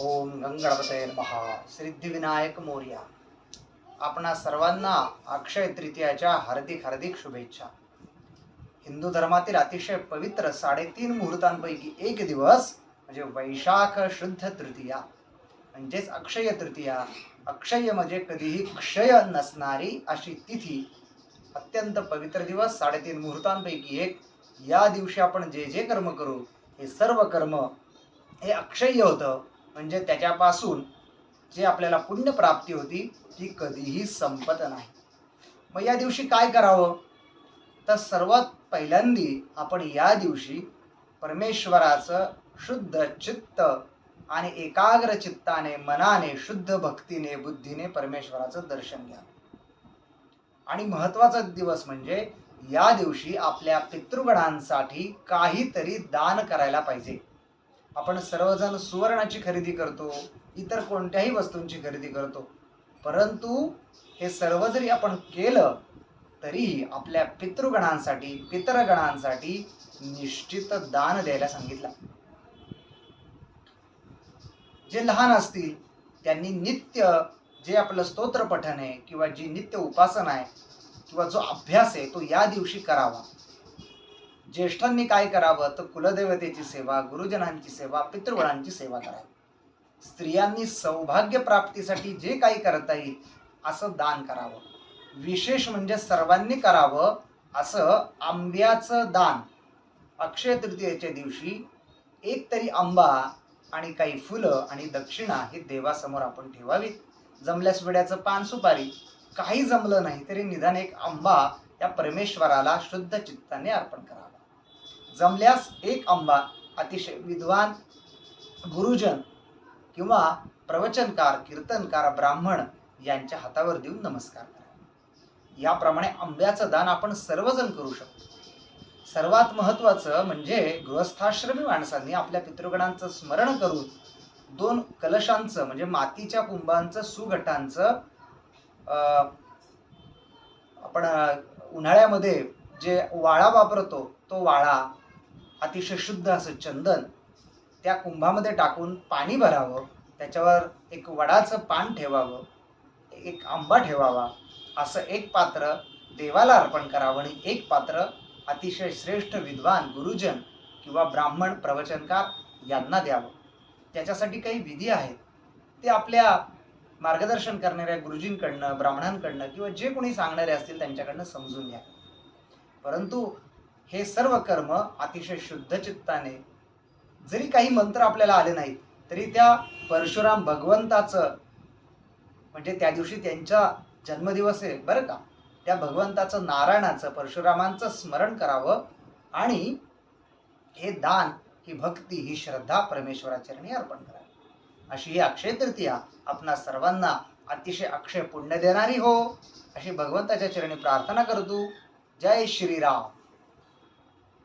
ओम गंगणपतये नमः. सिद्धिविनायक मोरया. आपणा सर्वांना अक्षय तृतीयाच्या हार्दिक हार्दिक शुभेच्छा. हिंदू धर्मातील अतिशय पवित्र 3.5 मुहूर्तांपैकी एक दिवस म्हणजे वैशाख शुद्ध तृतीया म्हणजेच अक्षय तृतीया. अक्षय म्हणजे कधीही क्षय नसणारी अशी तिथी. अत्यंत पवित्र दिवस, 3.5 मुहूर्तांपैकी एक. या दिवशी आपण जे जे कर्म करू हे सर्व कर्म हे अक्षय होतं, म्हणजे त्याच्यापासून जे आपल्याला पुण्य प्राप्ती होती ती कधीही संपत नाही. मग या दिवशी काय करावं? तर सर्वात पहिल्यांदी आपण या दिवशी परमेश्वराचं शुद्ध चित्त आणि एकाग्र चित्ताने, मनाने, शुद्ध भक्तीने, बुद्धीने परमेश्वराचं दर्शन घ्या. आणि महत्त्वाचा दिवस म्हणजे या दिवशी आपल्या पितृगणांसाठी काहीतरी दान करायला पाहिजे. आपण सर्वजण सुवर्णाची खरेदी करतो, इतर कोणत्याही वस्तूंची खरेदी करतो, परंतु हे सर्व जरी आपण केलं तरीही आपल्या पितृगणांसाठी, पितरगणांसाठी निश्चित दान द्यायला सांगितलं. जे लहान असतील त्यांनी नित्य जे आपलं स्तोत्र पठण आहे किंवा जी नित्य उपासना आहे किंवा जो अभ्यास आहे तो या दिवशी करावा. ज्येष्ठांनी काय करावं तर कुलदेवतेची सेवा, गुरुजनांची सेवा, पितृगणांची सेवा करावी. स्त्रियांनी सौभाग्य प्राप्तीसाठी जे काही करता येईल असं दान करावं. विशेष म्हणजे सर्वांनी करावं असं आंब्याचं दान. अक्षय तृतीयेच्या दिवशी एक तरी आंबा आणि काही फुलं आणि दक्षिणा हे देवासमोर आपण ठेवावी. जमल्यास विड्याचं पान, सुपारी, काही जमलं नाही तरी निदान एक आंबा त्या परमेश्वराला शुद्ध चित्ताने अर्पण करावा. जमल्यास एक आंबा अतिशय विद्वान गुरुजन किंवा प्रवचनकार, कीर्तनकार, ब्राह्मण यांच्या हातावर देऊन नमस्कार करा. याप्रमाणे आंब्याचं दान आपण सर्वजण करू शकतो. सर्वात महत्त्वाचं म्हणजे गृहस्थाश्रमी माणसांनी आपल्या पितृगणांचं स्मरण करून 2 कलशांचं म्हणजे मातीच्या कुंभांचं, सुघटांचं आपण उन्हाळ्यामध्ये जे वाळा वापरतो तो वाळा, अतिशय शुद्ध असं चंदन त्या कुंभामध्ये टाकून पाणी भरावं. त्याच्यावर एक वडाचं पान ठेवावं, एक आंबा ठेवावा. असं एक पात्र देवाला अर्पण करावं आणि एक पात्र अतिशय श्रेष्ठ विद्वान गुरुजन किंवा ब्राह्मण, प्रवचनकार यांना द्यावं. त्याच्यासाठी काही विधी आहेत, ते आपल्या मार्गदर्शन करणाऱ्या गुरुजींकडनं, ब्राह्मणांकडनं किंवा जे कोणी सांगणारे असतील त्यांच्याकडनं समजून घ्या. परंतु हे सर्व कर्म अतिशय शुद्ध चित्ताने, जरी काही मंत्र आपल्याला आले नाहीत तरी त्या परशुराम भगवंताचं म्हणजे त्या दिवशी त्यांचा जन्मदिवस आहे बरं का, त्या भगवंताचं, नारायणाचं, परशुरामांचं स्मरण करावं आणि हे दान, ही भक्ती, ही श्रद्धा परमेश्वराचरणी अर्पण करावी. अशी ही अक्षय तृतीया आपणा सर्वांना अतिशय अक्षय पुण्य देणारी हो, अशी भगवंताच्या चरणी प्रार्थना करतो. जय श्रीराम.